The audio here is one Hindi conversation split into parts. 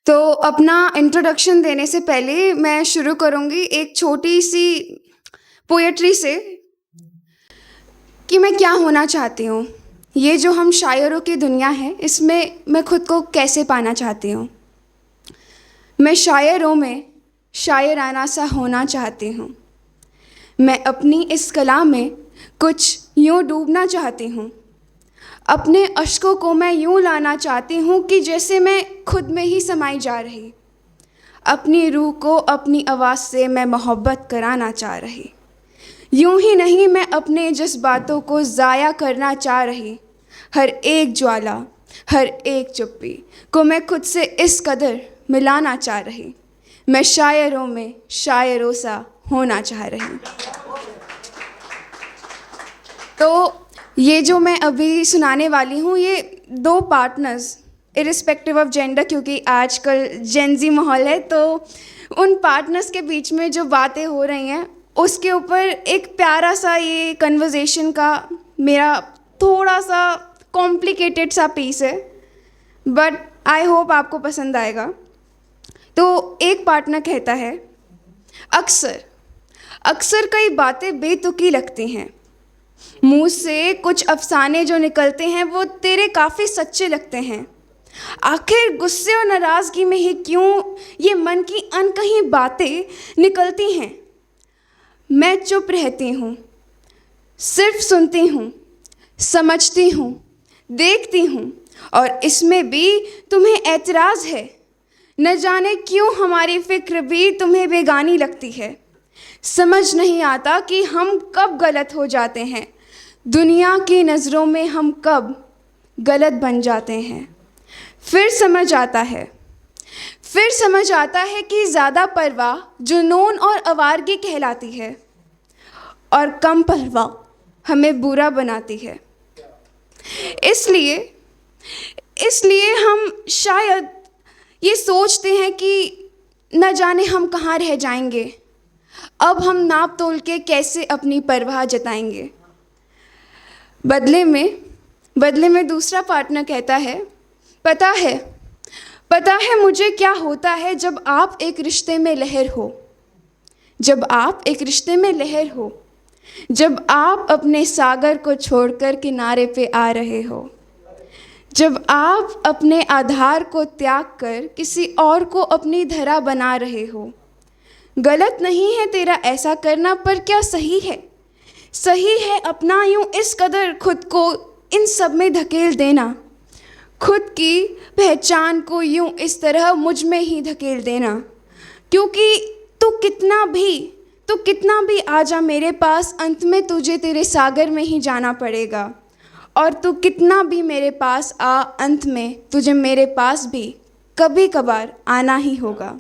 तो अपना इंट्रोडक्शन देने से पहले मैं शुरू करूँगी एक छोटी-सी पोएट्री से कि मैं क्या होना चाहती हूँ। ये जो हम शायरों की दुनिया है, इसमें मैं खुद को कैसे पाना चाहती हूँ। मैं शायरों में शायराना सा होना चाहती हूँ। मैं अपनी इस कला में कुछ यूँ डूबना चाहती हूँ। अपने अश्कों को मैं यूँ लाना चाहती हूँ कि जैसे मैं खुद में ही समाई जा रही। अपनी रूह को अपनी आवाज़ से मैं मोहब्बत कराना चाह रही। यूँ ही नहीं, मैं अपने जज्बातों को ज़ाया करना चाह रही। हर एक ज्वाला, हर एक चुप्पी को मैं खुद से इस कदर मिलाना चाह रही। मैं शायरों में शायरों सा होना चाह रही। तो ये जो मैं अभी सुनाने वाली हूँ, ये दो पार्टनर्स, इरिस्पेक्टिव ऑफ जेंडर, क्योंकि आजकल जेनजी माहौल है, तो उन पार्टनर्स के बीच में जो बातें हो रही हैं उसके ऊपर एक प्यारा सा ये कन्वर्सेशन का मेरा थोड़ा सा कॉम्प्लिकेटेड सा पीस है, बट आई होप आपको पसंद आएगा। तो एक पार्टनर कहता है, अक्सर अक्सर कई बातें बेतुकी लगती हैं। मुँह से कुछ अफसाने जो निकलते हैं वो तेरे काफ़ी सच्चे लगते हैं। आखिर गुस्से और नाराज़गी में ही क्यों ये मन की अनकही बातें निकलती हैं। मैं चुप रहती हूँ, सिर्फ सुनती हूँ, समझती हूँ, देखती हूँ, और इसमें भी तुम्हें एतराज़ है। न जाने क्यों हमारी फ़िक्र भी तुम्हें बेगानी लगती है। समझ नहीं आता कि हम कब गलत हो जाते हैं। दुनिया की नज़रों में हम कब गलत बन जाते हैं। फिर समझ आता है कि ज़्यादा परवाह जुनून और आवारगी कहलाती है, और कम परवाह हमें बुरा बनाती है। इसलिए हम शायद ये सोचते हैं कि न जाने हम कहाँ रह जाएंगे। अब हम नाप तोल के कैसे अपनी परवाह जताएंगे। बदले में दूसरा पार्टनर कहता है, पता है मुझे क्या होता है जब आप एक रिश्ते में लहर हो। जब आप अपने सागर को छोड़कर किनारे पे आ रहे हो। जब आप अपने आधार को त्याग कर किसी और को अपनी धरा बना रहे हो। गलत नहीं है तेरा ऐसा करना, पर क्या सही है? सही है अपना यूँ इस कदर खुद को इन सब में धकेल देना। खुद की पहचान को यूँ इस तरह मुझ में ही धकेल देना। क्योंकि तू कितना भी आ जा मेरे पास, अंत में तुझे तेरे सागर में ही जाना पड़ेगा। और तू कितना भी मेरे पास आ, अंत में तुझे मेरे पास भी कभी कभार आना ही होगा।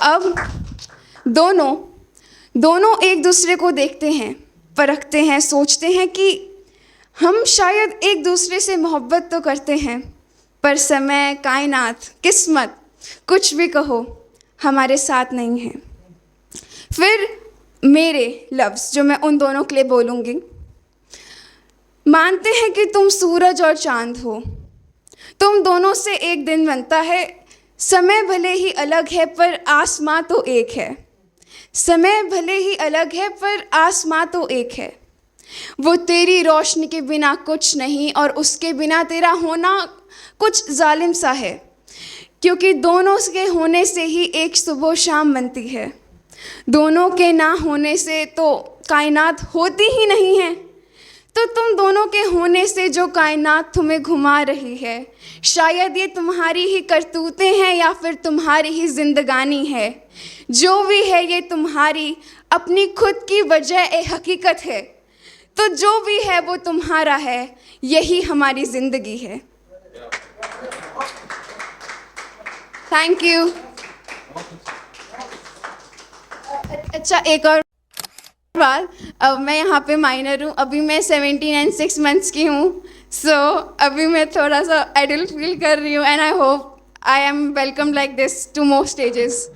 अब दोनों एक दूसरे को देखते हैं, परखते हैं, सोचते हैं कि हम शायद एक दूसरे से मोहब्बत तो करते हैं, पर समय, कायनात, किस्मत, कुछ भी कहो, हमारे साथ नहीं है। फिर मेरे लफ्ज़ जो मैं उन दोनों के लिए बोलूँगी, मानते हैं कि तुम सूरज और चाँद हो। तुम दोनों से एक दिन बनता है। समय भले ही अलग है पर आसमां तो एक है। समय भले ही अलग है पर आसमां तो एक है। वो तेरी रोशनी के बिना कुछ नहीं, और उसके बिना तेरा होना कुछ जालिम सा है। क्योंकि दोनों के होने से ही एक सुबह शाम बनती है। दोनों के ना होने से तो कायनात होती ही नहीं है। तो तुम दोनों के होने से जो कायनात तुम्हें घुमा रही है, शायद ये तुम्हारी ही करतूतें हैं या फिर तुम्हारी ही जिंदगानी है। जो भी है ये तुम्हारी अपनी खुद की वजह हकीकत है। तो जो भी है वो तुम्हारा है, यही हमारी ज़िंदगी है। Thank you. अच्छा, एक और बात, अब मैं यहाँ पे माइनर हूँ। अभी मैं 17 एंड 6 मंथ्स की हूँ। सो अभी मैं थोड़ा सा एडल्ट फील कर रही हूँ, and I hope I am welcome like this to more stages.